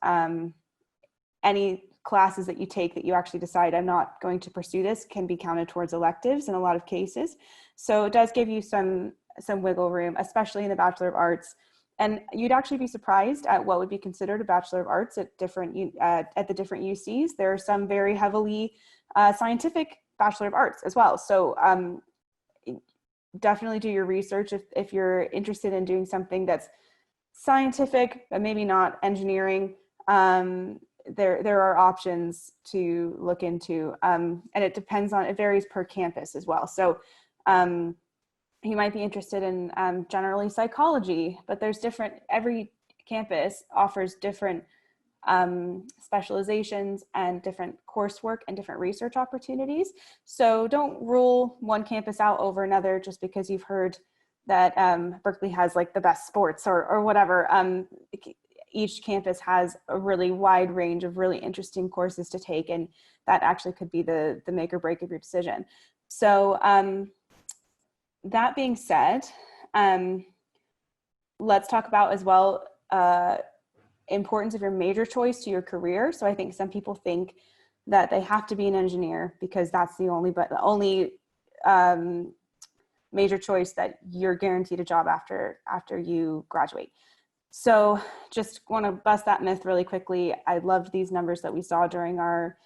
any classes that you take that you actually decide, I'm not going to pursue this, can be counted towards electives in a lot of cases. So it does give you some wiggle room, especially in the Bachelor of Arts. And you'd actually be surprised at what would be considered a Bachelor of Arts at the different UCs. There are some very heavily scientific Bachelor of Arts as well. So definitely do your research if you're interested in doing something that's scientific, but maybe not engineering. There are options to look into, and it varies per campus as well. So you might be interested in generally psychology, but every campus offers different specializations and different coursework and different research opportunities. So don't rule one campus out over another just because you've heard that Berkeley has like the best sports or whatever. Each campus has a really wide range of really interesting courses to take, and that actually could be the make or break of your decision. So that being said, let's talk about as well importance of your major choice to your career. So I think some people think that they have to be an engineer because that's the only major choice that you're guaranteed a job after you graduate. So just want to bust that myth really quickly. I loved these numbers that we saw during our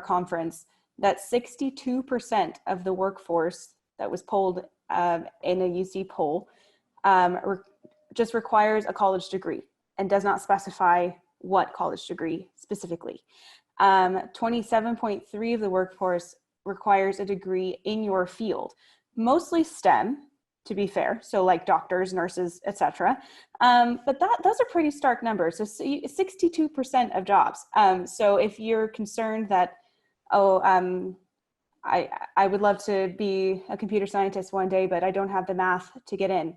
conference, that 62% of the workforce that was polled in a UC poll just requires a college degree and does not specify what college degree specifically. 27.3% of the workforce requires a degree in your field, mostly STEM, to be fair, so like doctors, nurses, etc. But those are pretty stark numbers. So 62% of jobs. So if you're concerned that, I would love to be a computer scientist one day, but I don't have the math to get in,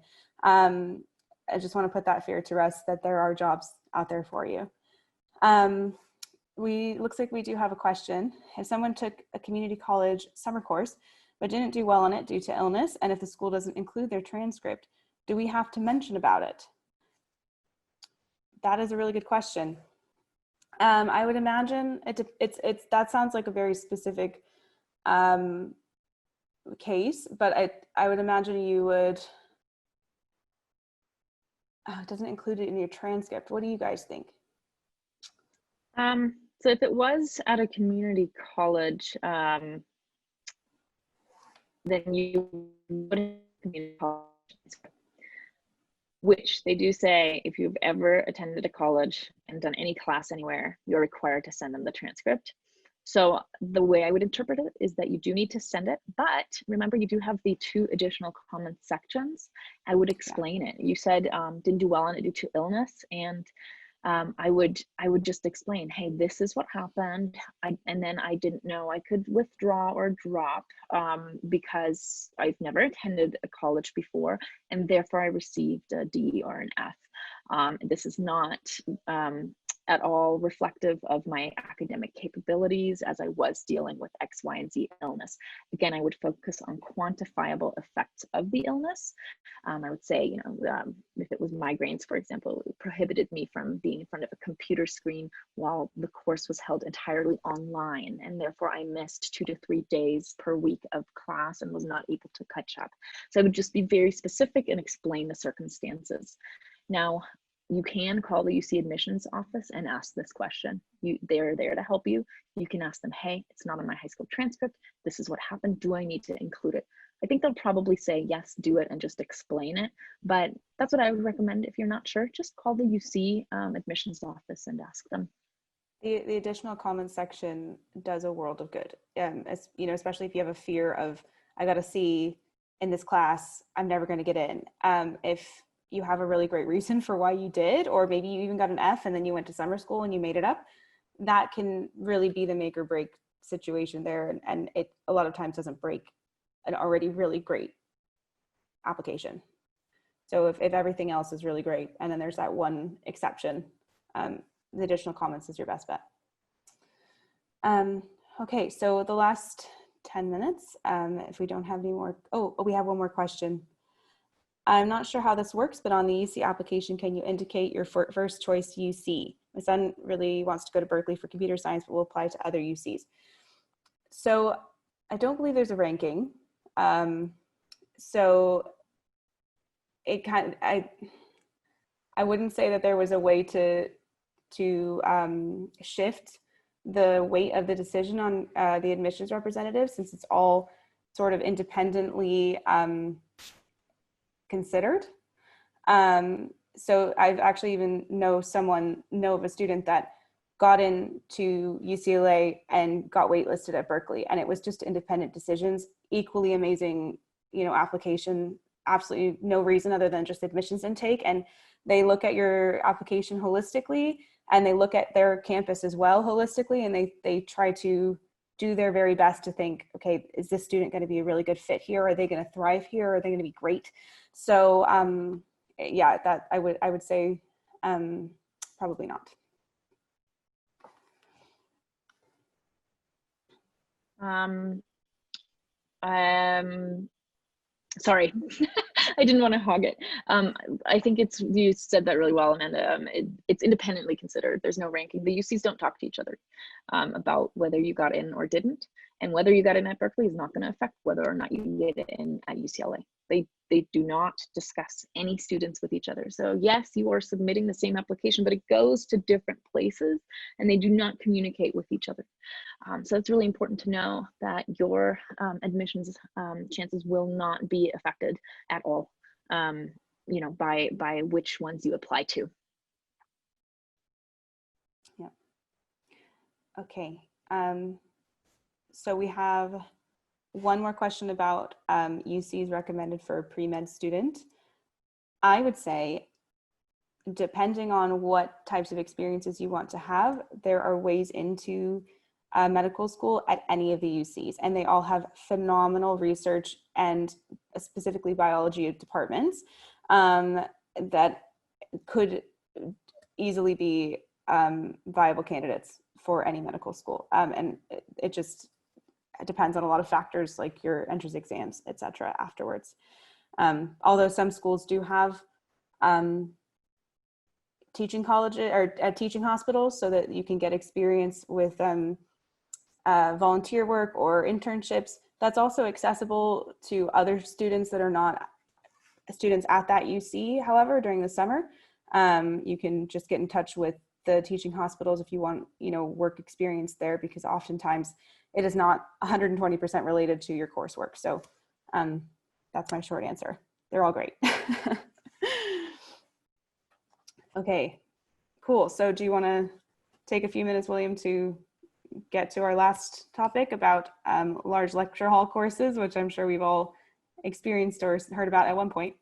I just want to put that fear to rest, that there are jobs out there for you. Looks like we do have a question. If someone took a community college summer course but didn't do well on it due to illness, and if the school doesn't include their transcript, do we have to mention about it? That is a really good question. I would imagine that sounds like a very specific case, but I would imagine you would. It doesn't include it in your transcript. What do you guys think? So if it was at a community college, then you wouldn't need a college transcript. Which they do say, if you've ever attended a college and done any class anywhere, you're required to send them the transcript. So the way I would interpret it is that you do need to send it, but remember you do have the 2 additional comment sections. I would explain it. You said didn't do well on it due to illness, and I would just explain, hey, this is what happened, and then I didn't know I could withdraw or drop because I've never attended a college before, and therefore I received a D or an F. This is not at all reflective of my academic capabilities as I was dealing with X, Y, and Z illness. Again, I would focus on quantifiable effects of the illness. I would say, if it was migraines, for example, it prohibited me from being in front of a computer screen while the course was held entirely online. And therefore I missed 2 to 3 days per week of class and was not able to catch up. So I would just be very specific and explain the circumstances. Now, you can call the UC admissions office and ask this question. They're there to help you. You can ask them, hey, it's not on my high school transcript. This is what happened. Do I need to include it? I think they'll probably say, yes, do it, and just explain it. But that's what I would recommend. If you're not sure, just call the UC admissions office and ask them. The additional comments section does a world of good. Especially if you have a fear of, I got a C in this class, I'm never going to get in. If you have a really great reason for why you did, or maybe you even got an F and then you went to summer school and you made it up, that can really be the make or break situation there. And it a lot of times doesn't break an already really great application. So if everything else is really great, and then there's that one exception, the additional comments is your best bet. Okay, so the last 10 minutes, if we don't have any more, we have one more question. I'm not sure how this works, but on the UC application, can you indicate your first choice UC? My son really wants to go to Berkeley for computer science, but will apply to other UCs. So I don't believe there's a ranking. So it I wouldn't say that there was a way to shift the weight of the decision on the admissions representative, since it's all sort of independently considered. So I've actually even know of a student that got into UCLA and got waitlisted at Berkeley, and it was just independent decisions, equally amazing, application, absolutely no reason other than just admissions intake. And they look at your application holistically, and they look at their campus as well holistically, and they try to do their very best to think, okay, is this student going to be a really good fit here? Are they going to thrive here? Are they going to be great? So yeah, that I would say probably not. Sorry, I didn't want to hog it. I think you said that really well, Amanda. It's independently considered. There's no ranking. The UCs don't talk to each other about whether you got in or didn't, and whether you got in at Berkeley is not going to affect whether or not you get in at UCLA. They do not discuss any students with each other. So yes, you are submitting the same application, but it goes to different places, and they do not communicate with each other. So it's really important to know that your admissions chances will not be affected at all, by which ones you apply to. Yeah. Okay. So we have one more question about UCs recommended for a pre-med student. I would say, depending on what types of experiences you want to have, there are ways into medical school at any of the UCs, and they all have phenomenal research and specifically biology departments that could easily be viable candidates for any medical school. And it depends on a lot of factors, like your entrance exams, etc. afterwards. Although some schools do have teaching colleges or teaching hospitals, so that you can get experience with volunteer work or internships. That's also accessible to other students that are not students at that UC. However, during the summer, you can just get in touch with the teaching hospitals if you want, work experience there, because oftentimes it is not 120% related to your coursework. So That's my short answer. They're all great. Okay, cool. So do you want to take a few minutes, William, to get to our last topic about large lecture hall courses, which I'm sure we've all experienced or heard about at one point?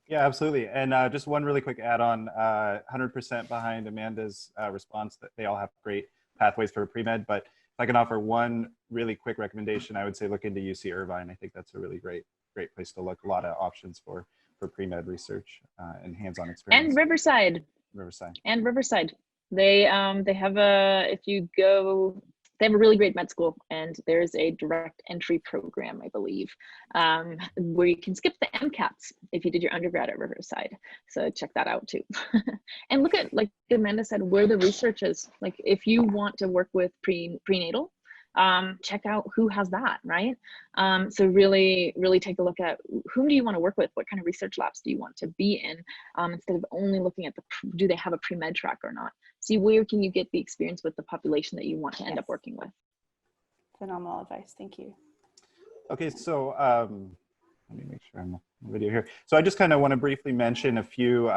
Yeah, absolutely. And just one really quick add-on, 100% behind Amanda's response that they all have great pathways for pre-med. But if I can offer one really quick recommendation, I would say look into UC Irvine. I think that's a really great place to look. A lot of options for pre-med research and hands-on experience. And Riverside. They have they have a really great med school, and there's a direct entry program, I believe, where you can skip the MCATs if you did your undergrad at Riverside. So check that out too. And look at, like Amanda said, where the research is. Like if you want to work with prenatal, check out who has that, right? So really take a look at whom do you want to work with? What kind of research labs do you want to be in? Instead of only looking at do they have a pre-med track or not? See where can you get the experience with the population that you want to end up working with. Phenomenal advice, thank you. Okay, so let me make sure I'm on the video here. So I just kind of want to briefly mention a few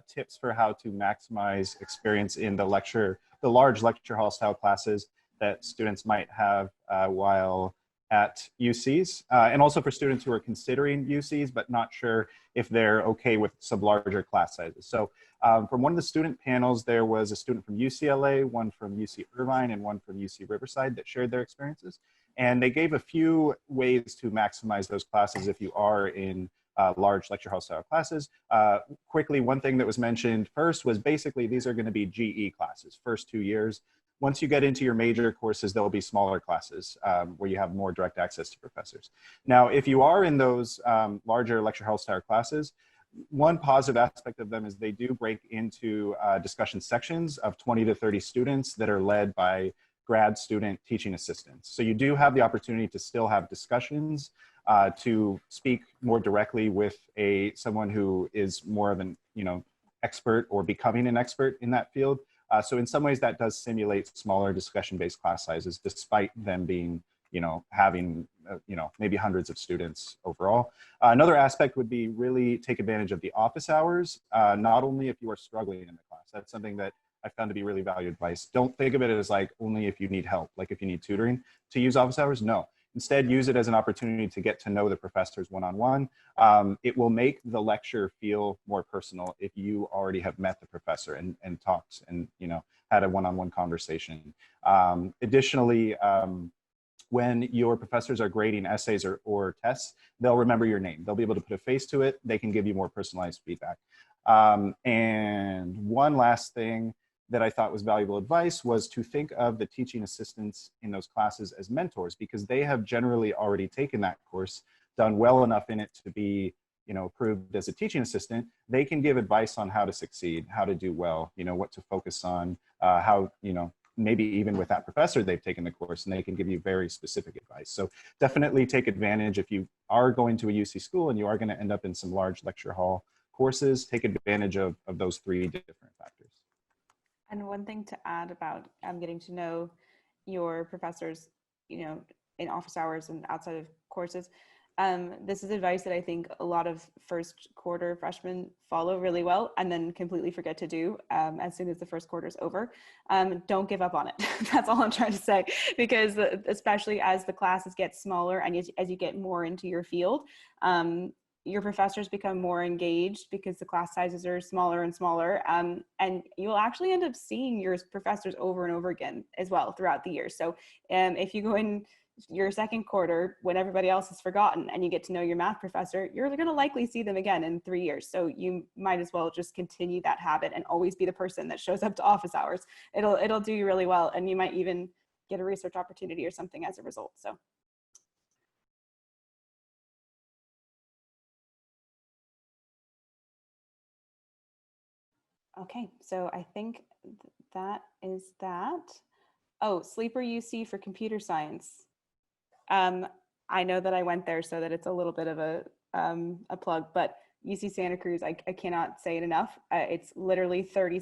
tips for how to maximize experience in the large lecture hall style classes that students might have while at UCs, and also for students who are considering UCs but not sure if they're okay with some larger class sizes. So from one of the student panels, there was a student from UCLA, one from UC Irvine, and one from UC Riverside that shared their experiences. And they gave a few ways to maximize those classes if you are in large lecture hall style classes. Quickly, one thing that was mentioned first was basically these are going to be GE classes, first 2 years. Once you get into your major courses, there'll be smaller classes where you have more direct access to professors. Now, if you are in those larger lecture hall style classes, one positive aspect of them is they do break into discussion sections of 20 to 30 students that are led by grad student teaching assistants. So you do have the opportunity to still have discussions, to speak more directly with someone who is more of an expert or becoming an expert in that field. So in some ways that does simulate smaller discussion-based class sizes, despite them being, having, maybe hundreds of students overall. Another aspect would be really take advantage of the office hours, not only if you are struggling in the class. That's something that I found to be really valuable advice. Don't think of it as like only if you need help, like if you need tutoring to use office hours. No. Instead, use it as an opportunity to get to know the professors one-on-one. It will make the lecture feel more personal if you already have met the professor and talked and had a one-on-one conversation. Additionally, when your professors are grading essays or tests, they'll remember your name. They'll be able to put a face to it. They can give you more personalized feedback. And one last thing that I thought was valuable advice was to think of the teaching assistants in those classes as mentors, because they have generally already taken that course, done well enough in it to be, approved as a teaching assistant. They can give advice on how to succeed, how to do well, what to focus on, how, maybe even with that professor, they've taken the course and they can give you very specific advice. So definitely take advantage if you are going to a UC school and you are going to end up in some large lecture hall courses, take advantage of those 3 different factors. And one thing to add about getting to know your professors, in office hours and outside of courses, this is advice that I think a lot of first quarter freshmen follow really well and then completely forget to do as soon as the first quarter is over. Don't give up on it. That's all I'm trying to say, because especially as the classes get smaller and as you get more into your field, your professors become more engaged because the class sizes are smaller and smaller, and you'll actually end up seeing your professors over and over again as well throughout the year. So if you go in your second quarter when everybody else has forgotten and you get to know your math professor, you're going to likely see them again in 3 years. So you might as well just continue that habit and always be the person that shows up to office hours. It'll do you really well, and you might even get a research opportunity or something as a result. So. Okay, so I think that is that. Oh, Sleeper UC for computer science. I know that I went there, so that it's a little bit of a plug, but UC Santa Cruz, I cannot say it enough. It's literally 30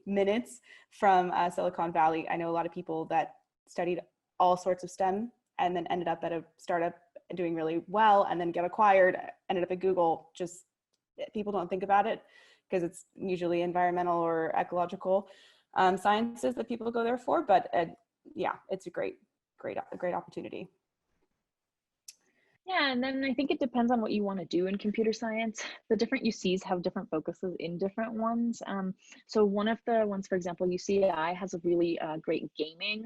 minutes from Silicon Valley. I know a lot of people that studied all sorts of STEM and then ended up at a startup doing really well and then get acquired, ended up at Google. Just people don't think about it because it's usually environmental or ecological sciences that people go there for. But yeah, it's a great opportunity. Yeah, and then I think it depends on what you want to do in computer science. The different UCs have different focuses in different ones. So one of the ones, for example, UCI has a really great game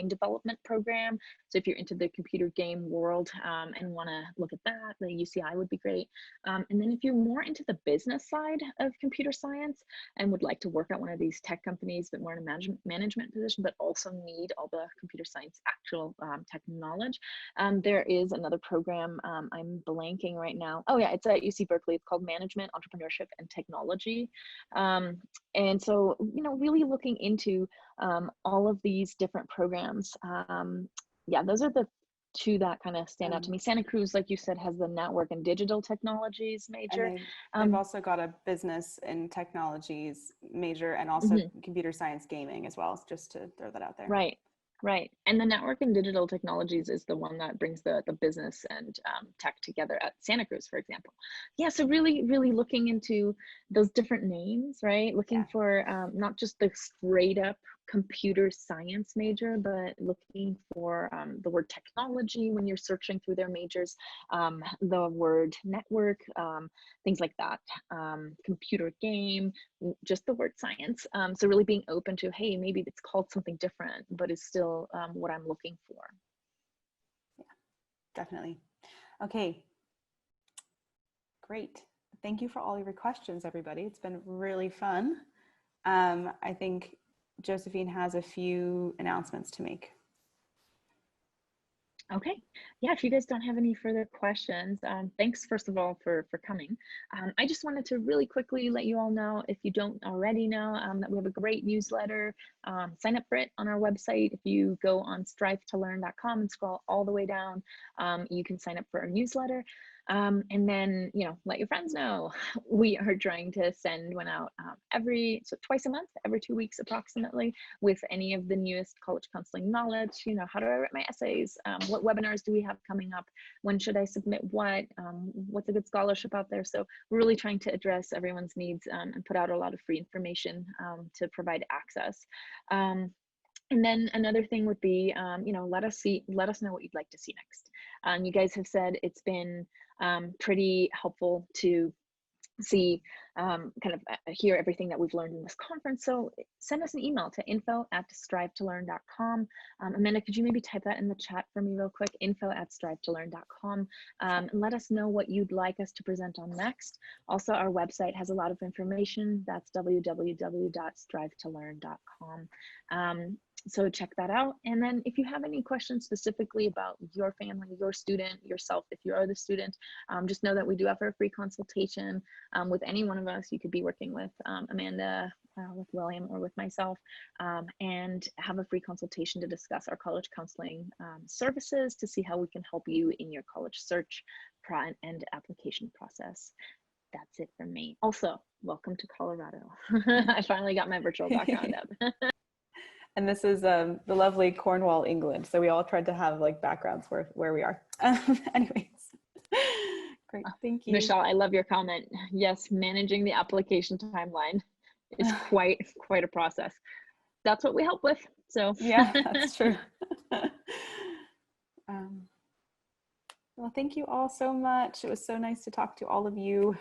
development program. So if you're into the computer game world and want to look at that, the UCI would be great. And then if you're more into the business side of computer science and would like to work at one of these tech companies, but more in a management position, but also need all the computer science actual tech knowledge, there is another program. I'm blanking right now. Oh yeah, it's at UC Berkeley. It's called Management, Entrepreneurship, and Technology. And so, really looking into all of these different programs. Yeah, those are the two that kind of stand out to me. Santa Cruz, like you said, has the network and digital technologies major. And they've also got a business and technologies major and also computer science gaming as well, just to throw that out there. Right. And the network and digital technologies is the one that brings the business and tech together at Santa Cruz, for example. Yeah, so really looking into those different names, right? Looking for not just the straight up computer science major, but looking for the word technology when you're searching through their majors, the word network, things like that, computer game, just the word science. So really being open to, hey, maybe it's called something different, but it's still what I'm looking for. Yeah, definitely. Okay, great. Thank you for all your questions, everybody. It's been really fun. I think Josephine has a few announcements to make. Okay, yeah, if you guys don't have any further questions, thanks first of all for coming. I just wanted to really quickly let you all know, if you don't already know, that we have a great newsletter. Sign up for it on our website. If you go on strive2learn.com and scroll all the way down, you can sign up for our newsletter. And then, let your friends know. We are trying to send one out twice a month, every 2 weeks approximately, with any of the newest college counseling knowledge. How do I write my essays? What webinars do we have coming up? When should I submit what? What's a good scholarship out there? So we're really trying to address everyone's needs and put out a lot of free information to provide access. And then another thing would be, let us know what you'd like to see next. You guys have said it's been pretty helpful to see, hear everything that we've learned in this conference. So send us an email to info@strive2learn.com. Amanda, could you maybe type that in the chat for me real quick? info@strive2learn.com. And let us know what you'd like us to present on next. Also, our website has a lot of information. That's www.strive2learn.com. So check that out. And then if you have any questions specifically about your family, your student, yourself, if you are the student, just know that we do offer a free consultation with any one of us. You could be working with Amanda, with William, or with myself, and have a free consultation to discuss our college counseling services to see how we can help you in your college search and application process. That's it from me. Also, welcome to Colorado. I finally got my virtual background up. And this is the lovely Cornwall, England. So we all tried to have backgrounds where we are. Anyways, great, thank you. Michelle, I love your comment. Yes, managing the application timeline is quite a process. That's what we help with. So yeah, that's true. Well, thank you all so much. It was so nice to talk to all of you.